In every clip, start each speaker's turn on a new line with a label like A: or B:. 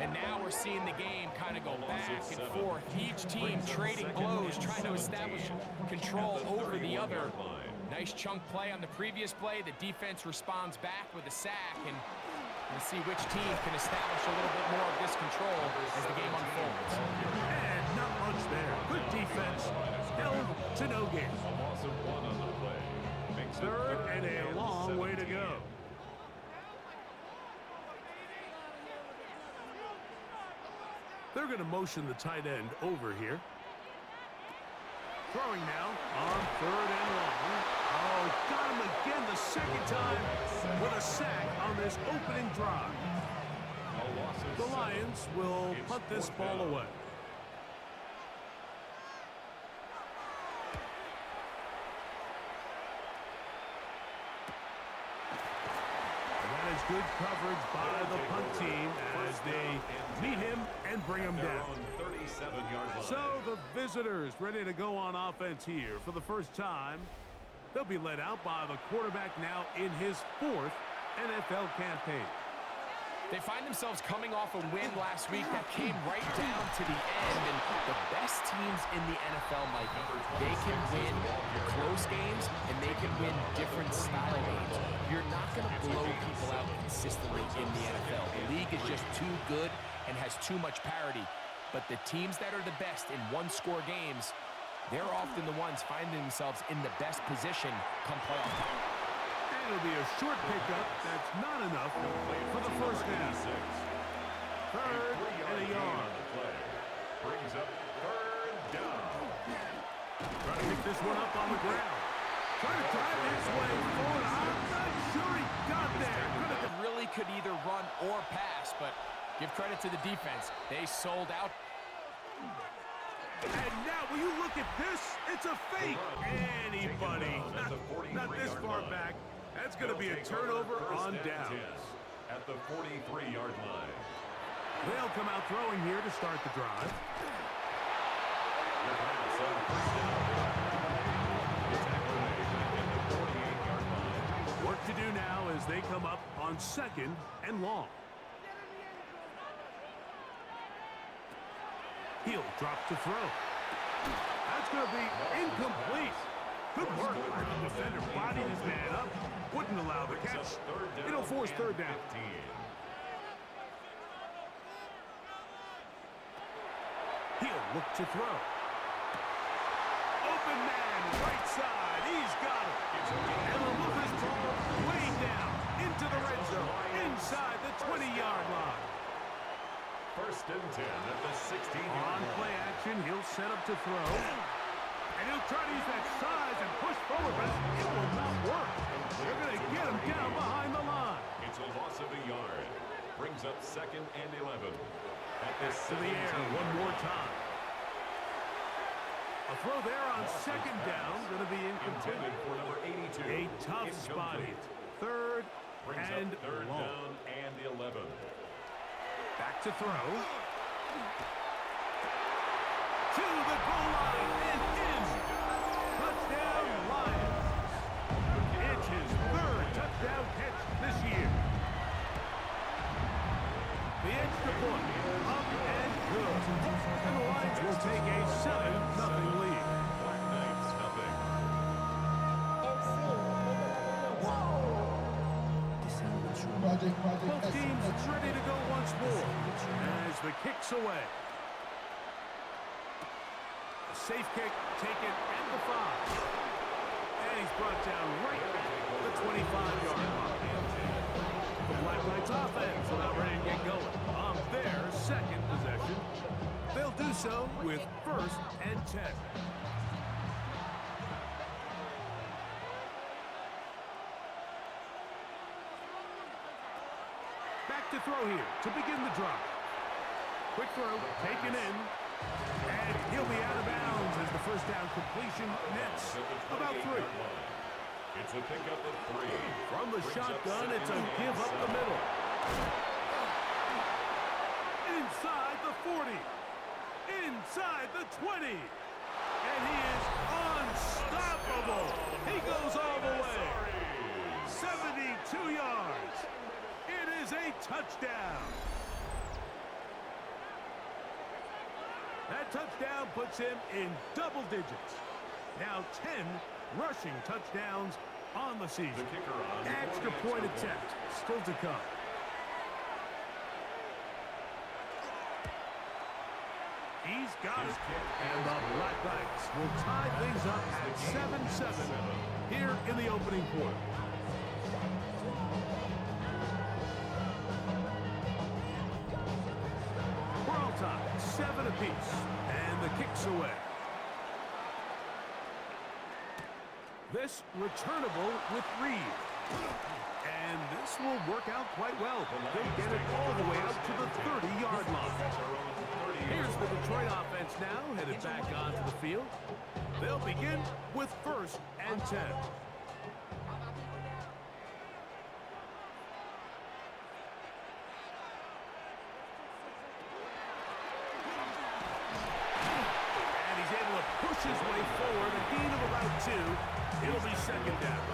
A: And now we're seeing the game kind of go back and forth. Each team trading blows, trying to establish control over the other. Nice chunk play on the previous play. The defense responds back with a sack, and we'll see which team can establish a little bit more of this control as the game unfolds.
B: And not much there. Good defense. Held to no gain. Third and a long way to go. They're going to motion the tight end over here. Throwing now on third and long. Oh, got him again the second time with a sack on this opening drive. The Lions will punt this ball away. Good coverage by the punt team as they meet him and bring him down. So the visitors ready to go on offense here for the first time. They'll be led out by the quarterback now in his fourth NFL campaign.
A: They find themselves coming off a win last week that came right down to the end, and the best teams in the NFL, Mike, they can win close games, and they can win different style games. You're not going to blow people out consistently in the NFL. The league is just too good and has too much parity, but the teams that are the best in one-score games, they're often the ones finding themselves in the best position come playoff time.
B: It'll be a short pickup. That's not enough for the first down. Third and a yard.
C: Brings up third down.
B: Trying to pick this one up on the ground. Trying to drive his way forward. I'm not sure he got there.
A: Really could either run or pass, but give credit to the defense. They sold out.
B: And now, will you look at this? It's a fake. Anybody. Not this far back. That's going to be a turnover on downs.
C: At the 43-yard line.
B: They'll come out throwing here to start the drive. Work to do now as they come up on second and long. He'll drop to throw. That's going to be incomplete. Good work by the defender. Bodied his man up. Wouldn't allow the catch. It'll force third down. He'll look to throw. Open man, right side. He's got it. And the move his ball way down into the red zone. Inside the 20-yard line.
C: First and 10 at the 16-yard line.
B: On play action, he'll set up to throw. And he'll try to use that size and push forward, but it will not work. They're going to get him down behind the line.
C: It's a loss of a yard. Brings up second and 11. At the
B: to the air one more time. A throw there on second down, going to be incomplete.
C: For number 82.
B: A tough spot. Third and
C: third
B: long.
C: Down and 11.
B: Back to throw. To the goal line and in. Touchdown Lions. It's his third touchdown catch this year. The extra point up and good. And the Lions will take a 7-0 lead.
C: Black Knights, nothing.
B: Both teams ready to go once more as the kick's away. A safe kick taken at the 5. And he's brought down right at the 25-yard line. The Black Knights offense about ready to get going on their second possession. They'll do so with first and 10. Back to throw here to begin the drive. Quick throw, taken in, and he'll be out of bounds as the first down completion nets about 3.
C: It's a pickup of 3.
B: From the shotgun, it's a give up the middle. Inside the 40. Inside the 20. And he is unstoppable. He goes all the way. 72 yards. It is a touchdown. That touchdown puts him in double digits. Now 10 rushing touchdowns on the season.
C: The kicker on
B: Extra point attempt still to come. He's got it. And the Black Knights will tie things up at 7-7 here in the opening quarter. We're all tied, 7 apiece. And the kick's away. This returnable with Reed. And this will work out quite well. They'll get it all the way out to the 30-yard line. Here's the Detroit offense now, headed back onto the field. They'll begin with 1st and 10. And he's able to push his way forward, a gain of about 2. It'll be 2nd down.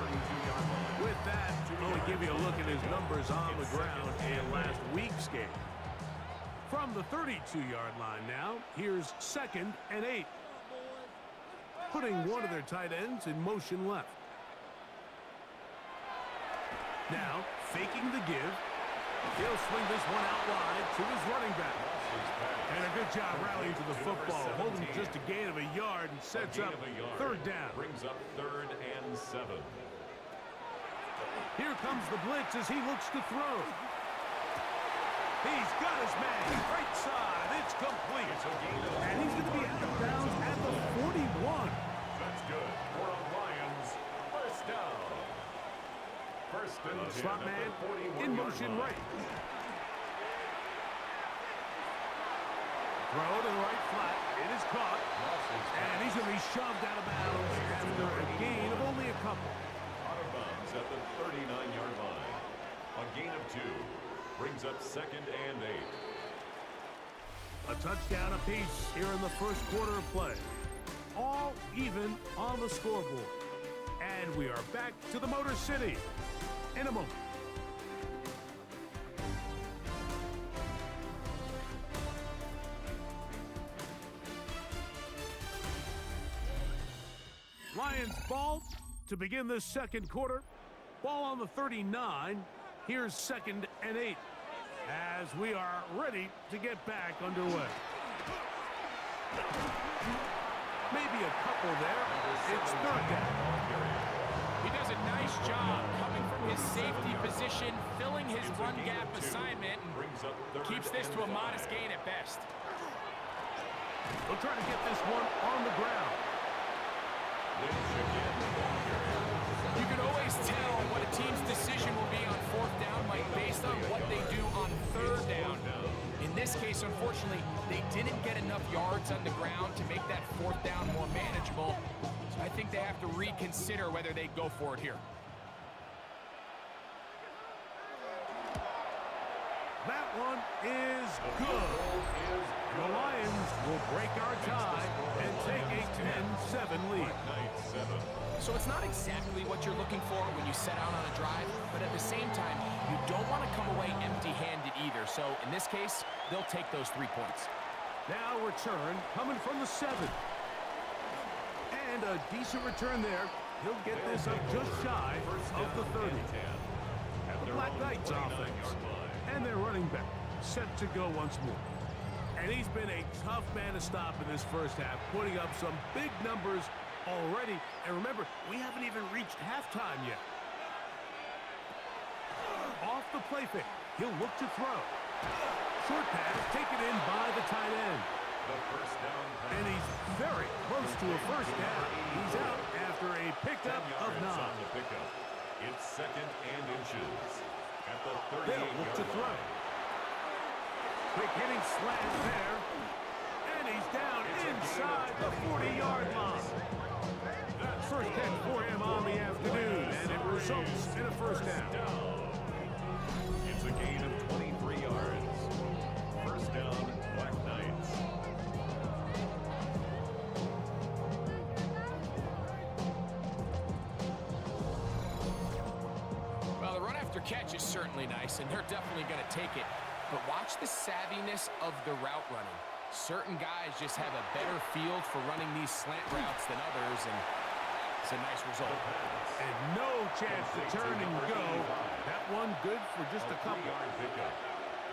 B: With that, we'll give you a look at his numbers on the ground in last week's game. From the 32-yard line now, here's 2nd and 8. Putting one of their tight ends in motion left. Now, faking the give. He'll swing this one out wide to his running back. And a good job rallying to the football, holding just a gain of a yard and sets up 3rd down.
C: Brings up 3rd and 7.
B: Here comes the blitz as he looks to throw. He's got his man, right side, it's complete. And he's going to be out of bounds at the 41.
C: That's good. For the Lions, 1st down. 1st and 10
B: Slot
C: at
B: man
C: the 41-yard
B: in motion
C: line.
B: right. Throw to the right flat. It is caught. And he's going to be shoved out of bounds after a gain of only a couple.
C: Out of bounds at the 39-yard line. A gain of 2. Brings up 2nd and 8.
B: A touchdown apiece here in the first quarter of play. All even on the scoreboard. And we are back to the Motor City in a moment. Lions ball to begin this second quarter. Ball on the 39. Here's 2nd and 8 as we are ready to get back underway. Maybe a couple there. It's 3rd down.
A: He does a nice job coming from his safety position, filling his run gap assignment, and keeps this to a modest gain at best.
B: They'll try to get this one on the ground.
A: You can always tell what a team's decision will be on 4th down, Mike, based on what they do on 3rd down. In this case, unfortunately, they didn't get enough yards on the ground to make that 4th down more manageable. So I think they have to reconsider whether they go for it here.
B: That one is good. The Lions will break our tie and take a 10-7 lead.
A: So it's not exactly what you're looking for when you set out on a drive, but at the same time, you don't want to come away empty-handed either. So in this case, they'll take those 3 points.
B: Now return coming from the 7. And a decent return there. He'll get this up just shy of the 30. The Black Knights offense and their running back set to go once more. And he's been a tough man to stop in this first half, putting up some big numbers already. And remember, we haven't even reached halftime yet. Off the play fake, he'll look to throw. Short pass taken in by the tight end.
C: The 1st down pass.
B: And he's very close to a 1st down. He's out after a pickup of 9.
C: On the pickup. It's 2nd and inches. At the 38-yard
B: They'll look to throw. Quick hitting slant there. And he's down inside the 40-yard line. First catch for him on the afternoon, and it results in a 1st down.
C: It's a gain of 23 yards. 1st down, Black Knights.
A: Well, the run after catch is certainly nice, and they're definitely going to take it. But watch the savviness of the route running. Certain guys just have a better field for running these slant routes than others, and it's a nice result.
B: And no chance to turn and go. That one good for just a couple.
C: Pickup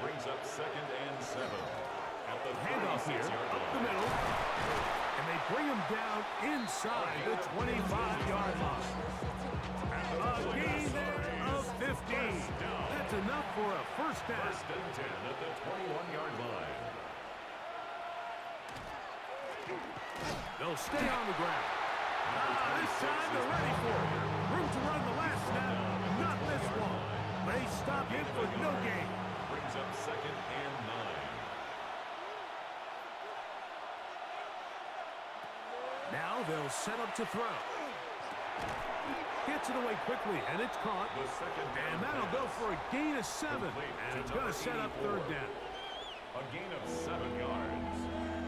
C: brings up 2nd and 7. At the
B: Handoff here, up the middle. And they bring him down inside the 25-yard line. A gain there of 15. That's enough for a first down.
C: 1st and 10 at the 21-yard line.
B: They'll stay on the ground. This time they're ready for it. Room to run the last snap. Not this one. They stop him for no gain.
C: Brings up 2nd and 9.
B: Now they'll set up to throw. Gets it away quickly, and it's caught. And that'll go for a gain of 7. And it's going to set up 3rd down.
C: A gain of 7 yards.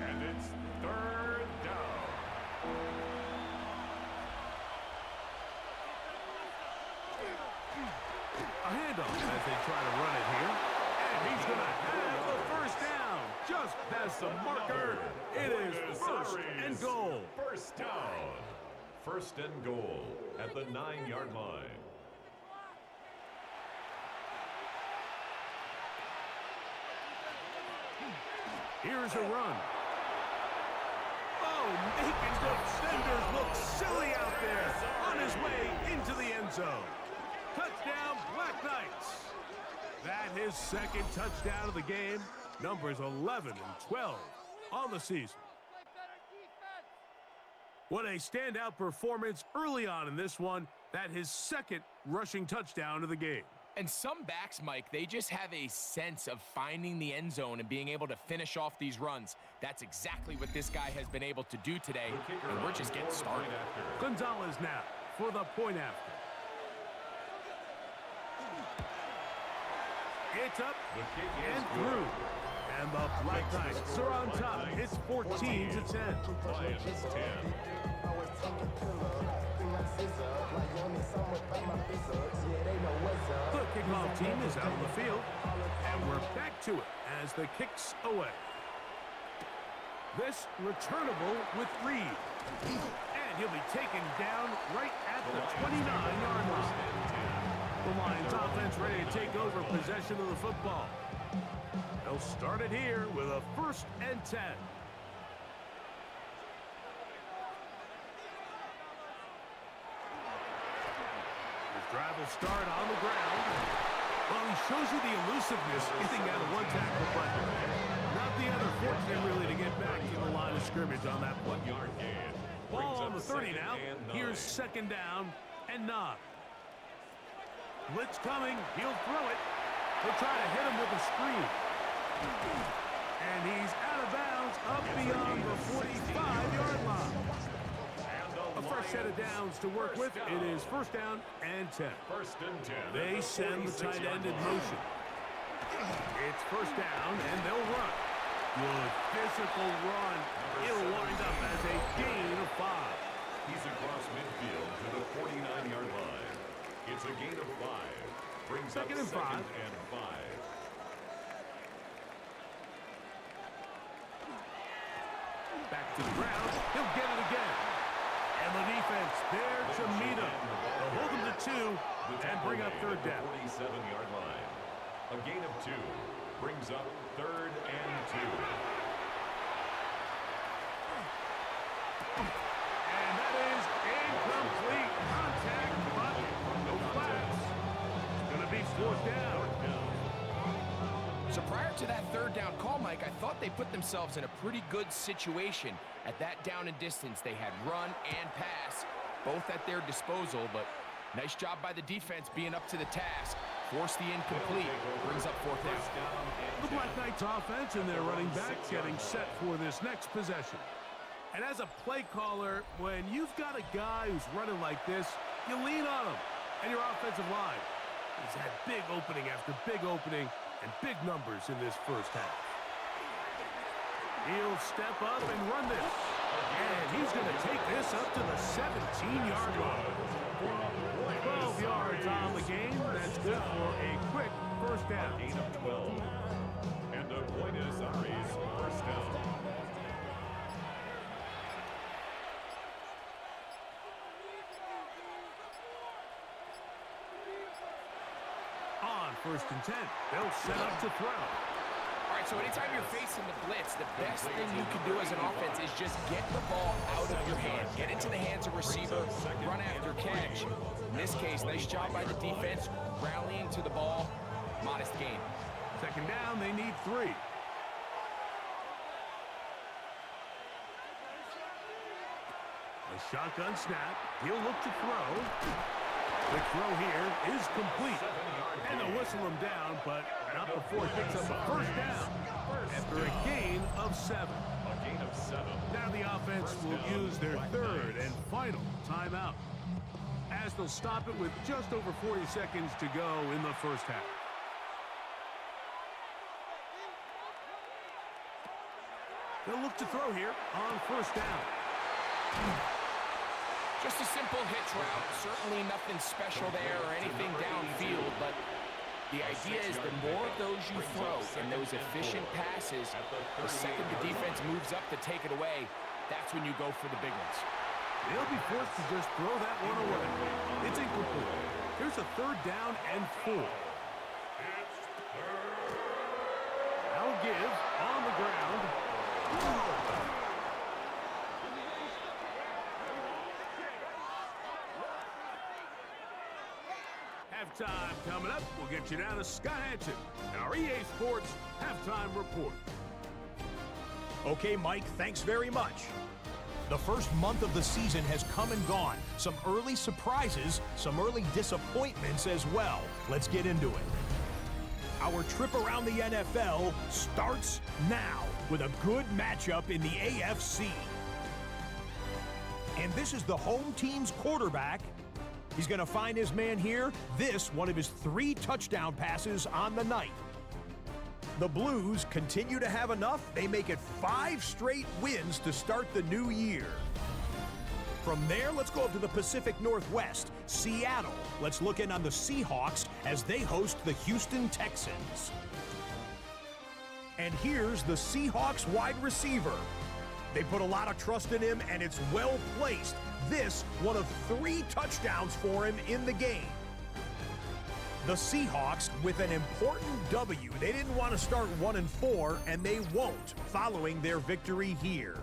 C: And it's 3rd down.
B: A handoff as they try to run it here. And he's going to have the first down. Just past the marker. It is 1st and goal.
C: 1st down. 1st and goal at the 9-yard line.
B: Here's a run. Oh, making defenders look silly out there. On his way into the end zone. Touchdown, Black Knights. That his 2nd touchdown of the game. Numbers 11 and 12 on the season. What a standout performance early on in this one. That his 2nd rushing touchdown of the game.
A: And some backs, Mike, they just have a sense of finding the end zone and being able to finish off these runs. That's exactly what this guy has been able to do today, and we're just getting started.
B: Gonzalez now for the point after. It's up and through. And the Black Knights are on top. It's 14-10.
C: Lions 10.
B: The kickoff team is out on the field. And we're back to it as the kick's away. This returnable with Reed. And he'll be taken down right at the 29-yard line. The Lions offense ready to take over possession of the football. They'll start it here with a 1st and 10. His drive will start on the ground. Well, he shows you the elusiveness getting out of one tackle, but not the other. Fortunate really to get back to the line of scrimmage on that play. Ball on the 30 now. Here's 2nd down and 9. Blitz coming. He'll throw it. They'll try to hit him with a screen. And he's out of bounds up beyond the 45-yard line. A fresh set of downs to work with. It is 1st down and 10.
C: 1st and 10.
B: They send the tight end in motion. It's 1st down, and they'll run. Good physical run. It'll wind up as a gain of 5.
C: He's across midfield to the 49-yard line. It's a gain of 5. Brings
B: 2nd and 5.
C: And 5.
B: Back to the ground. He'll get it again. And the defense there to meet him. They'll hold him to 2 and bring up 3rd down.
C: 47-yard line. A gain of 2 brings up 3rd and 2.
B: And that is incomplete contact, but no flags. It's going to be 4th down.
A: So prior to that 3rd down call, Mike, I thought they put themselves in a pretty good situation. At that down and distance, they had run and pass, both at their disposal, but nice job by the defense being up to the task. Force the incomplete, brings up 4th down.
B: The Black Knights offense and their running back getting set for this next possession. And as a play caller, when you've got a guy who's running like this, you lean on him. And your offensive line has had big opening after big opening and big numbers in this 1st half. He'll step up and run this. And he's going to take this up to the 17-yard line. 12 yards on the game. That's good for a quick 1st down.
C: Gain of 12. And a Buenos Aires 1st down.
B: first and 10. They'll set up to throw.
A: All right, so anytime you're facing the blitz, the best thing you can do as an offense is just get the ball out of your hand. Get into the hands of receiver, run after catch. In this case, nice job by the defense, rallying to the ball. Modest gain.
B: Second down, they need 3. A shotgun snap. He'll look to throw. The throw here is complete. And they'll whistle him down, but not before he picks up a first down after a gain of 7.
C: A gain of 7.
B: Now the offense will use their third and final timeout, as they'll stop it with just over 40 seconds to go in the first half. They'll look to throw here on first down.
A: Just a simple hitch route. Certainly nothing special there or anything downfield, but the idea is the more of those you throw and those efficient passes, the second the defense moves up to take it away, that's when you go for the big ones.
B: They'll be forced to just throw that one away. It's incomplete. Here's a third down and 4. I'll give on the ground. Halftime coming up. We'll get you down to Scott Hanson and our EA Sports Halftime Report.
D: Okay, Mike, thanks very much. The first month of the season has come and gone. Some early surprises, some early disappointments as well. Let's get into it. Our trip around the NFL starts now with a good matchup in the AFC. And this is the home team's quarterback. He's going to find his man here. This, one of his 3 touchdown passes on the night. The Blues continue to have enough. They make it 5 straight wins to start the new year. From there, let's go up to the Pacific Northwest, Seattle. Let's look in on the Seahawks as they host the Houston Texans. And here's the Seahawks wide receiver. They put a lot of trust in him, and it's well placed. This, one of 3 touchdowns for him in the game. The Seahawks with an important W. They didn't want to start 1-4, and they won't following their victory here.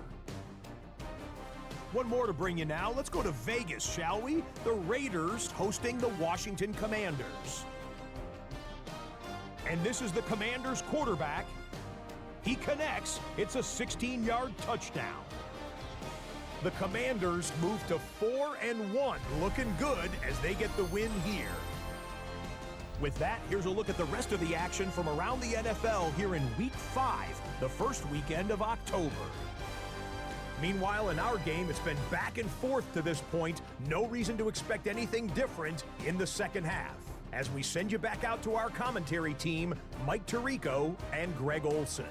D: One more to bring you now. Let's go to Vegas, shall we? The Raiders hosting the Washington Commanders. And this is the Commanders' quarterback. He connects. It's a 16-yard touchdown. The Commanders move to 4-1, looking good as they get the win here. With that, here's a look at the rest of the action from around the NFL here in Week 5, the first weekend of October. Meanwhile, in our game, it's been back and forth to this point. No reason to expect anything different in the second half. As we send you back out to our commentary team, Mike Tirico and Greg Olson.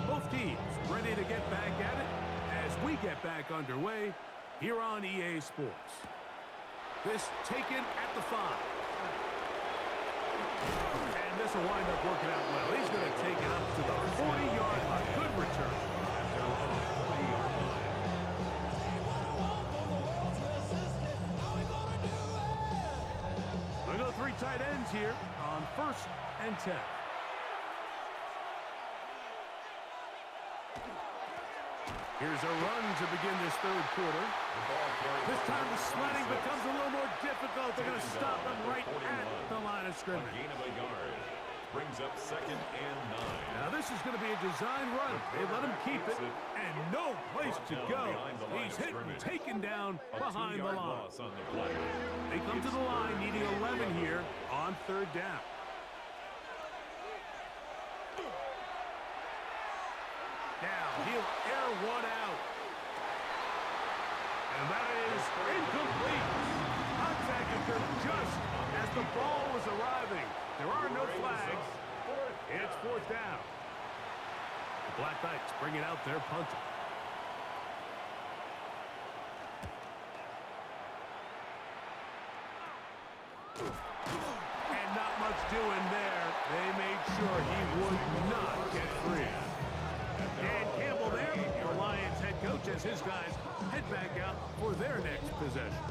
B: Both teams ready to get back at it as we get back underway here on EA Sports. This taken at the 5. And this will wind up working out well. He's going to take it up to the 40-yard line. Good return. We go 3 tight ends here on 1st and 10. Here's a run to begin this third quarter. This time the sledding becomes a little more difficult. They're going to stop them right at the line of scrimmage.
C: Gain of a yard. Brings up 2nd and 9.
B: Now this is going to be a design run. They let him keep it, and no place to go. He's hit and taken down behind the line. They come to the line needing 11 here on 3rd down. Now he'll air one out. And that is incomplete. Contact occurred just as the ball was arriving. There are no flags. It's 4th down. The Black Knights bring it out there punting. And not much doing there. They made sure he would not get free. Dan Campbell there, the Lions head coach, as his guys head back out for their next possession.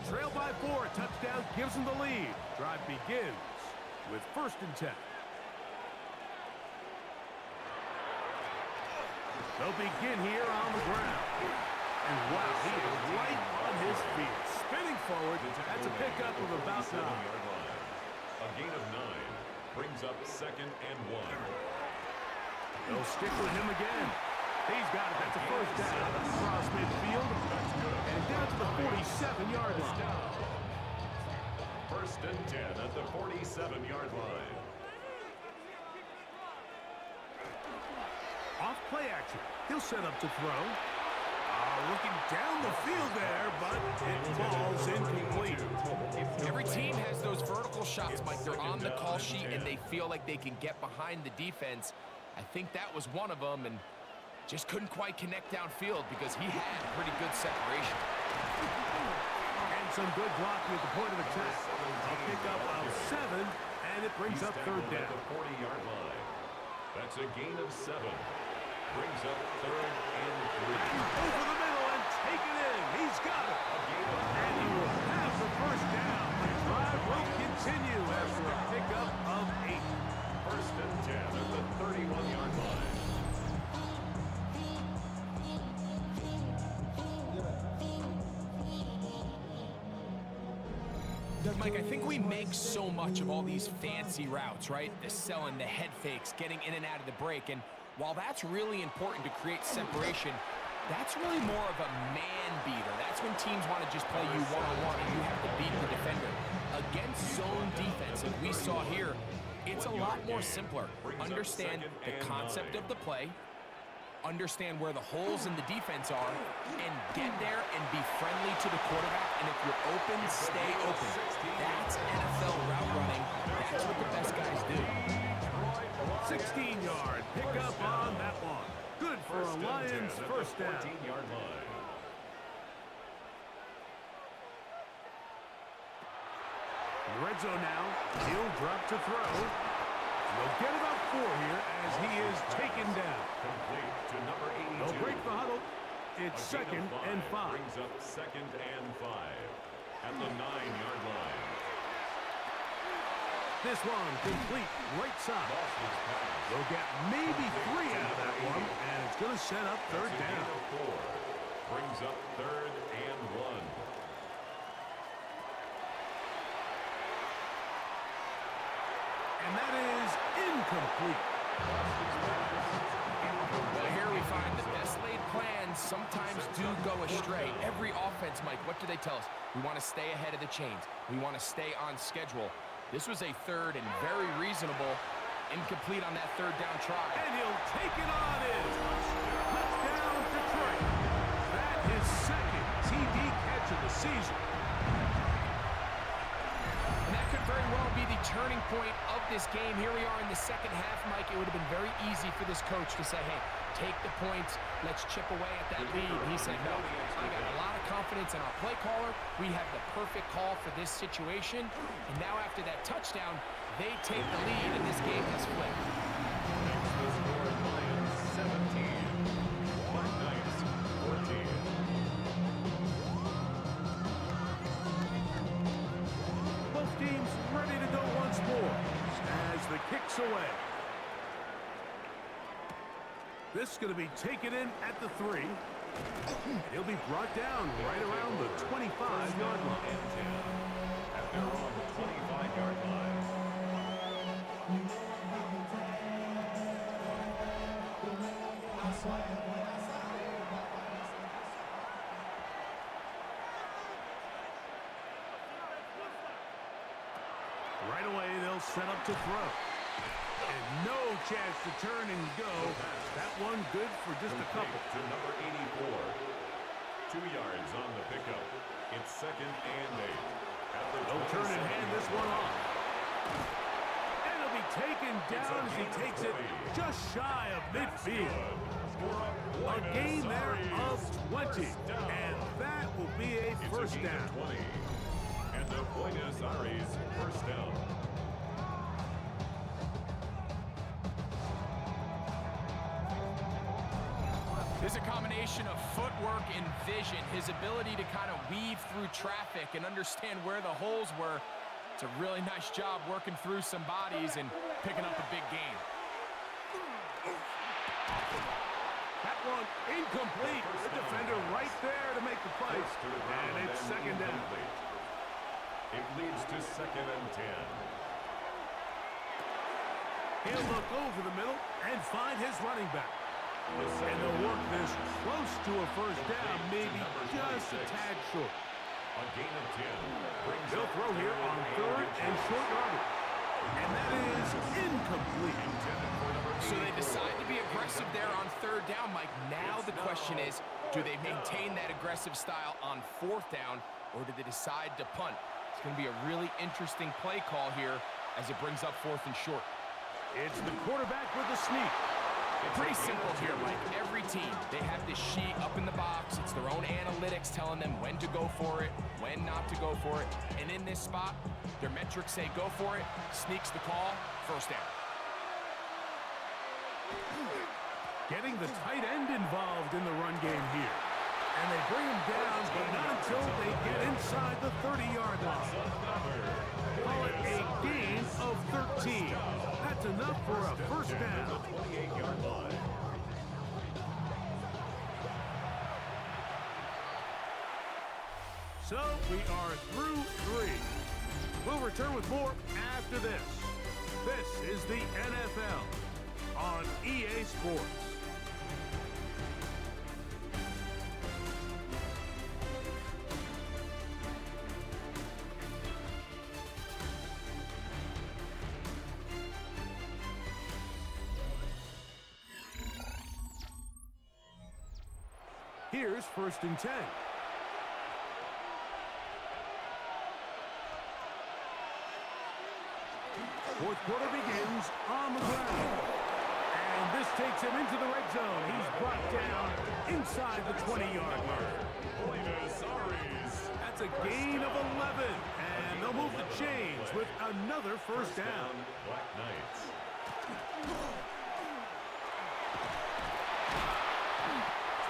B: Trail by 4, touchdown gives them the lead. Drive begins with 1st and 10. They'll begin here on the ground. And wow, he is right on his feet. Spinning forward, that's a pickup of about 9.
C: A gain of 9 brings up 2nd and 1.
B: They'll stick with him again. He's got it. That's a 1st down across midfield. And down to the 47-yard line.
C: 1st and 10 at the 47-yard line.
B: Off play action. He'll set up to throw. Looking down the field there, but it falls incomplete.
A: Every team has those vertical shots, Mike. They're on the call sheet, and they feel like they can get behind the defense. I think that was one of them, and just couldn't quite connect downfield because he had pretty good separation.
B: And some good blocking at the point of attack. A pickup of 7, and it brings up 3rd down.
C: At the 40-yard line. That's a gain of 7. Brings up 3rd and 3.
B: Over the middle and take it in. He's got it. And he will have the 1st down. The drive will continue after a pickup of 8.
C: 1st and 10 at the 31-yard line.
A: Mike, I think we make so much of all these fancy routes, right? The selling, the head fakes, getting in and out of the break. And while that's really important to create separation, that's really more of a man beater. That's when teams want to just play you one-on-one and you have to beat the defender. Against zone defense, as we saw here, it's a lot more simpler. Understand the concept of the play, understand where the holes in the defense are, and get there and be friendly to the quarterback. And if you're open, stay open. That's NFL route running. That's what the best guys do.
B: 16-yard pickup on that one. Good for a Lions 1st down.
C: 14-yard line.
B: Red zone now. He'll drop to throw. They'll get about 4 here as he is taken down.
C: Complete to number 82.
B: They'll break the huddle. It's 2nd and 5.
C: Brings up 2nd and 5 at the 9-yard line.
B: This one complete right side. They'll get maybe 3 out of that one, and it's going to set up 3rd down.
C: 4 brings up 3rd and 1.
B: And that is incomplete.
A: Well, here we find the best laid plans sometimes do go astray. Every offense, Mike, what do they tell us? We want to stay ahead of the chains. We want to stay on schedule. This was a 3rd and very reasonable. Incomplete on that 3rd down try.
B: And he'll take it on in. Touchdown, Detroit. That is 2nd TD catch of the season.
A: And that could very well be the turning point of this game. Here we are in the 2nd half, Mike. It would have been very easy for this coach to say, hey, take the points. Let's chip away at that lead. And he said, no, I got a lot of confidence in our play caller. We have the perfect call for this situation. And now after that touchdown, they take the lead, and this game has flipped.
C: The score, Lions 17, Black Knights 14.
B: Both teams ready to go once more as the kick's away. This is going to be taken in at the 3. He'll be brought down right around the 25-yard line.
C: At their own 25-yard line.
B: Right away, they'll set up to throw. And no chance to turn and go. That one good for just a couple.
C: To number 84. 2 yards on the pickup. It's 2nd and 8.
B: They'll turn and hand this one off. And it'll be taken down as he takes it just shy of midfield. A gain there of 20. And that will be a first down.
C: 20. And the Buenos Aires 1st down.
A: There's a combination of footwork and vision, his ability to kind of weave through traffic and understand where the holes were. It's a really nice job working through some bodies and picking up a big gain.
B: That one incomplete. The defender right there to make the play. And it's second down.
C: It leads to 2nd and 10.
B: He'll look over the middle and find his running back. And they'll work this close to a first down, maybe just a tad short.
C: A gain of 10.
B: They'll throw here on 3rd and short yardage. And that is incomplete.
A: So they decide to be aggressive there on 3rd down, Mike. Now the question is, do they maintain that aggressive style on 4th down, or do they decide to punt? It's going to be a really interesting play call here as it brings up 4th and short.
B: It's the quarterback with the sneak.
A: Pretty simple here, Mike. Every team, they have this sheet up in the box. It's their own analytics telling them when to go for it, when not to go for it. And in this spot, their metrics say go for it, sneaks the call, first down.
B: Getting the tight end involved in the run game here. And they bring him down, but not until they get inside the 30-yard line. Call it a gain of 13. That's enough for a first down.
C: 28-yard line.
B: So we are through 3. We'll return with more after this. This is the NFL on EA Sports. Here's 1st and 10. Fourth quarter begins on the ground. And this takes him into the red zone. He's brought down inside the 20-yard line. That's a gain of 11. And they'll move the chains with another first down.
C: Black Knights.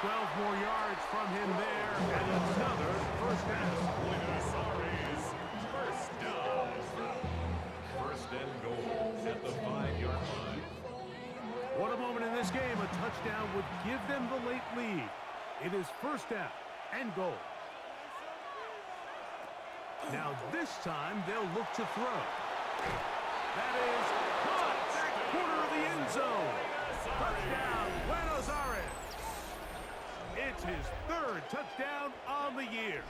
B: 12 more yards from him there, and another first down.
C: First down. First and goal at the 5-yard line.
B: What a moment in this game. A touchdown would give them the late lead. It is first down and goal. Now this time they'll look to throw. That is caught back corner of the end zone. Touchdown, Buenos Aires. It's his 3rd touchdown on the year.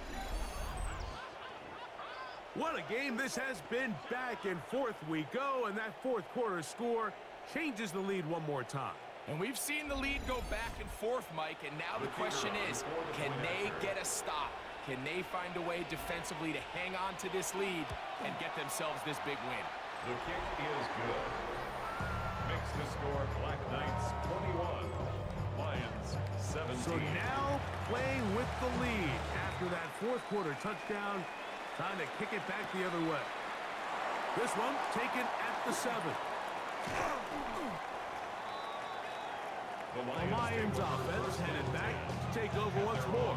B: What a game this has been. Back and forth we go, and that 4th quarter score changes the lead one more time.
A: And we've seen the lead go back and forth, Mike, and now the question is, can they get a stop? Can they find a way defensively to hang on to this lead and get themselves this big win?
C: The kick is good. Makes the score Black Knights 21, Lions 17.
B: So now playing with the lead after that 4th quarter touchdown, time to kick it back the other way. This one taken at the 7. The Lions offense headed back to take over once more.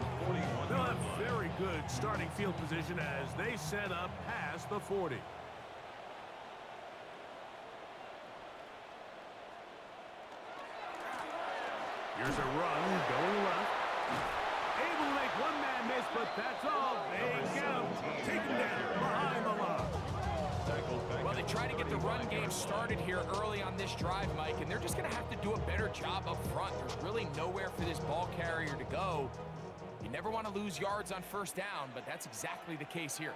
B: They'll have very good starting field position as they set up past the 40. Here's a run going left. Able to make one man miss, but that's all. They get him. Taken down behind the line.
A: Well, they try to get the run game started here early on this drive, Mike, and they're just going to have to do a better job up front. There's really nowhere for this ball carrier to go. You never want to lose yards on first down, but that's exactly the case here.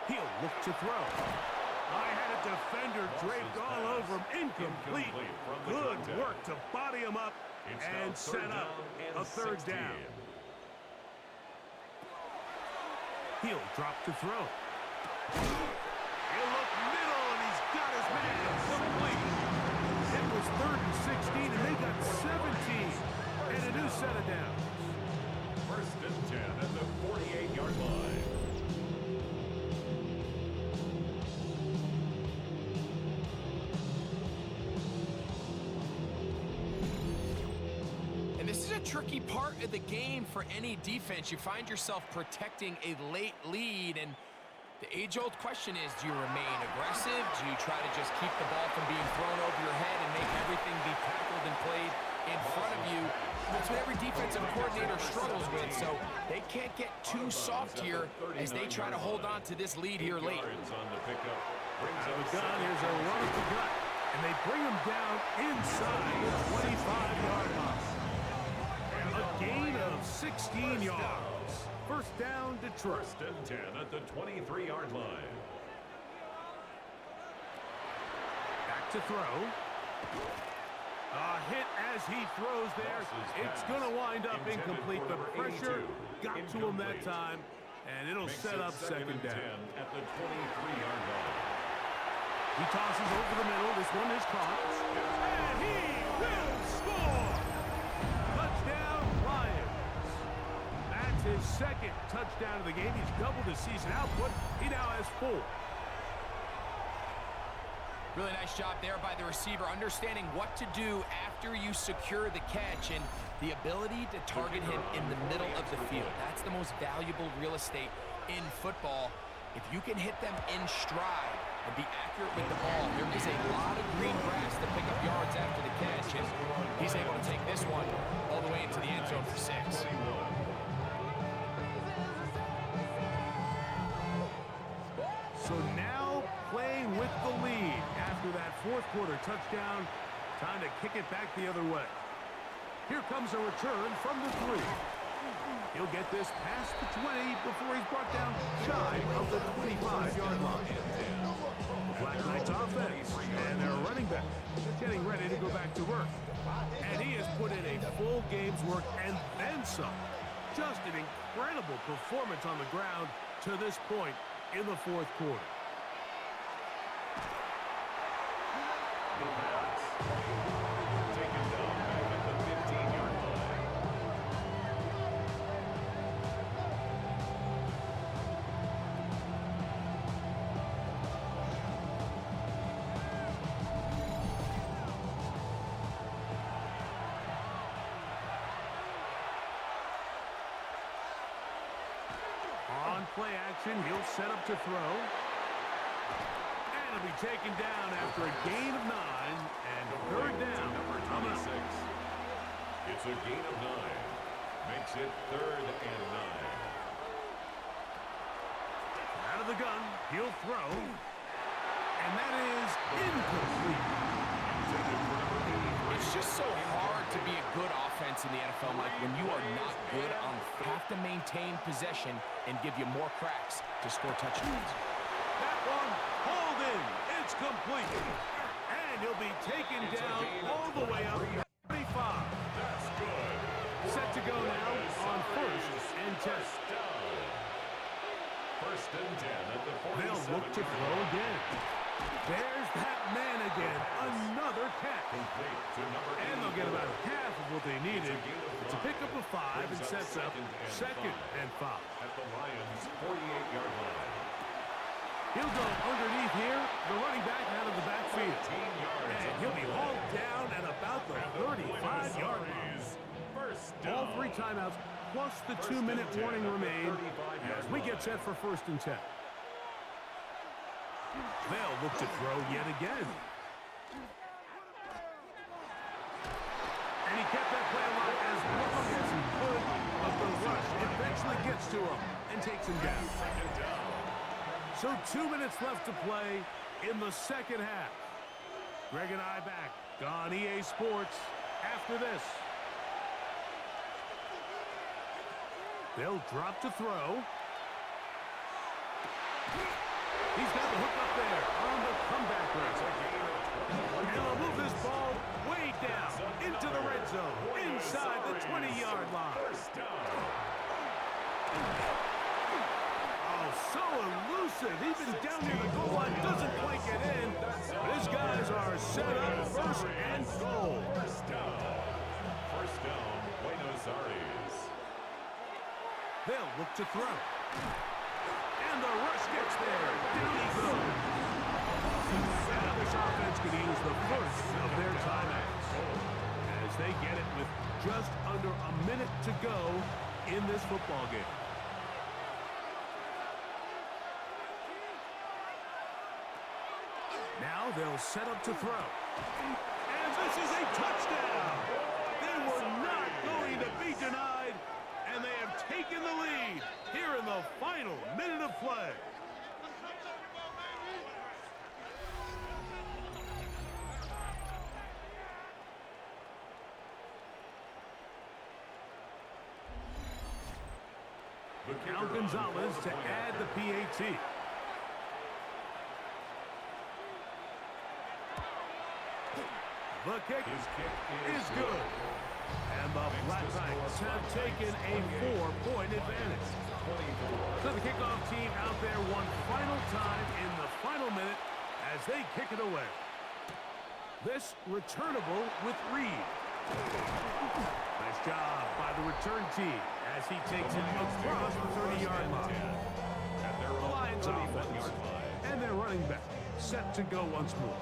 B: He'll look to throw. I had a defender draped all over him. Incomplete. Good work to body him up and set up a 3rd down. He'll drop to throw. He'll look middle, and he's got his man complete. It was 3rd and 16, and they got 17. And a new set of downs.
C: First and 10 at the 48-yard line.
A: a tricky part of the game for any defense. You find yourself protecting a late lead, and the age-old question is, do you remain aggressive? Do you try to just keep the ball from being thrown over your head and make everything be tackled and played in front of you? That's what every defensive coordinator struggles with, so they can't get too soft here as they try to hold on to this lead here late.
B: Out of the gun, here's a run at the gut, and they bring him down inside the 25-yard line. A gain of 16 yards. First down, Detroit.
C: First and 10 at the 23-yard line.
B: Back to throw. A hit as he throws there. It's going to wind up incomplete. The pressure got to him that time, and it'll set up second down.
C: At the 23-yard line.
B: He tosses over the middle. This one is caught. And he will score! Touchdown, Lions. That's his second touchdown of the game. He's doubled his season output. He now has 4.
A: Really nice job there by the receiver, understanding what to do after you secure the catch and the ability to target him in the middle of the field. That's the most valuable real estate in football. If you can hit them in stride and be accurate with the ball, there is a lot of green grass to pick up yards after the catch, and he's able to take this one all the way into the end zone for 6.
B: So now playing with the lead after that fourth quarter touchdown. Time to kick it back the other way. Here comes a return from the 3. He'll get this past the 20 before he's brought down shy of the 25-yard line. The Black Knights offense and their running back getting ready to go back to work. And he has put in a full game's work and then some. Just an incredible performance on the ground to this point in the fourth quarter.
C: Taken down back at the 15-yard line.
B: On play action, he'll set up to throw. And he'll be taken down after a gain of 9. And third down.
C: Number 26. It's a gain of 9. Makes it 3rd and 9.
B: Out of the gun, he'll throw. And that is incomplete.
A: It's just so hard to be a good offense in the NFL, Mike, when you are not good on have to maintain possession and give you more cracks to score touchdowns.
B: That one hauled in. It's complete. And he'll be taken down all the way up 35.
C: That's good.
B: Set to go now on first and 10.
C: First and 10 at the 47.
B: They'll look to throw again. There's that man again. Another catch.
C: Complete to number 8.
B: And they'll get about half of what they needed to pick up a 5 and sets up second and 5.
C: At the Lions' 48-yard line.
B: He'll go underneath here. The running back out of the backfield.
C: 15 yards.
B: And he'll be hauled down at about the 35-yard line.
C: First
B: All
C: down.
B: 3 timeouts plus the 2-minute warning remain as we get set for first and 10. They'll look to throw yet again. And he kept that play alive as long as he could, but the rush eventually gets to him and takes him down.
C: Second down.
B: So 2 minutes left to play in the second half. Greg and I back on EA Sports after this. They'll drop to throw. He's got the hook up there on the comeback route. And they'll move this ball way down into the red zone, inside the 20-yard line.
C: First down.
B: Oh, so elusive. Even down near the goal line, doesn't quite get in. But his guys are set up first and goal.
C: First down. First down, Buenos Aires.
B: They'll look to throw. And the rush gets there. Down he goes. Now this offense could use the first of their timeouts as they get it with just under a minute to go in this football game. Now they'll set up to throw. And this is a touchdown! They were not going to be denied, and they have taken the lead here in the final minute of play. Now Gonzalez to add the PAT. The kick is good. And the Black Knights have taken a 4-point advantage. So the kickoff team out there one final time in the final minute as they kick it away. This returnable with Reed. Nice job by the return team as he takes it across the 30-yard line. The Lions offense and their running back set to go once more.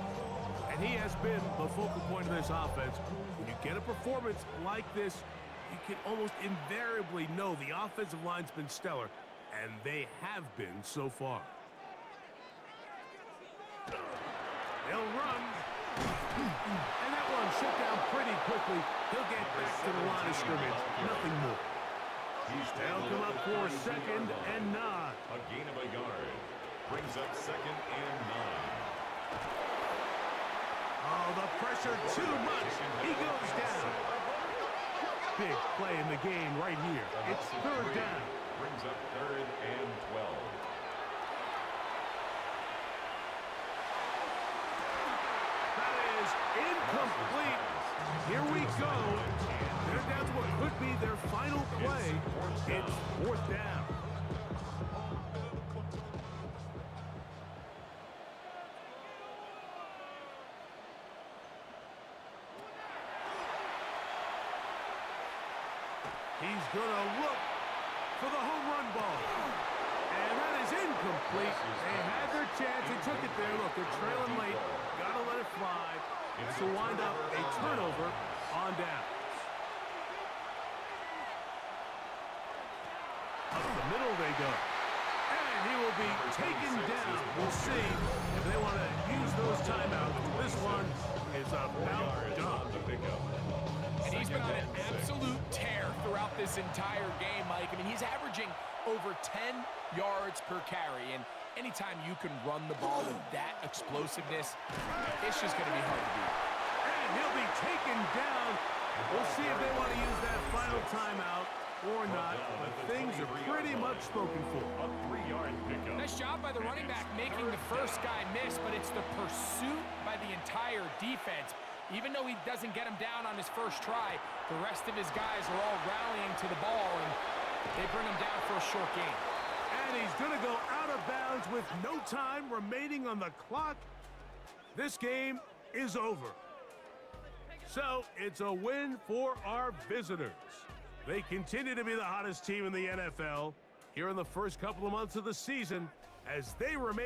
B: And he has been the focal point of this offense. When you get a performance like this, you can almost invariably know the offensive line's been stellar, and they have been so far. They'll run. And that one shut down pretty quickly. He'll get back to the line of scrimmage. Nothing more. They'll come up for 2nd and 9.
C: A gain of a yard. Brings up 2nd and 9.
B: Oh, the pressure too much. He goes down. Big play in the game right here. It's 3rd down.
C: Brings up 3rd and 12.
B: That is incomplete. Here we go. They're down to what could be their final play. It's 4th down. He's going to look for the home run ball. And that is incomplete. They had their chance. They took it there. Look, they're trailing late. Got to let it fly. To wind up a turnover on downs. Up the middle they go. And he will be taken down. We'll see if they want to use those timeouts. This one is about done.
A: And he's been on an absolute tear throughout this entire game, Mike. I mean, he's averaging over 10 yards per carry. And anytime you can run the ball with that explosiveness, it's just going to be hard to beat.
B: And he'll be taken down. We'll see if they want to use that final timeout or not. But things are pretty much spoken for.
C: A 3-yard pickup.
A: Nice job by the running back making the first guy miss, but it's the pursuit by the entire defense. Even though he doesn't get him down on his first try, the rest of his guys are all rallying to the ball, and they bring him down for a short gain.
B: And he's going to go out of bounds with no time remaining on the clock. This game is over. So it's a win for our visitors. They continue to be the hottest team in the NFL here in the first couple of months of the season as they remain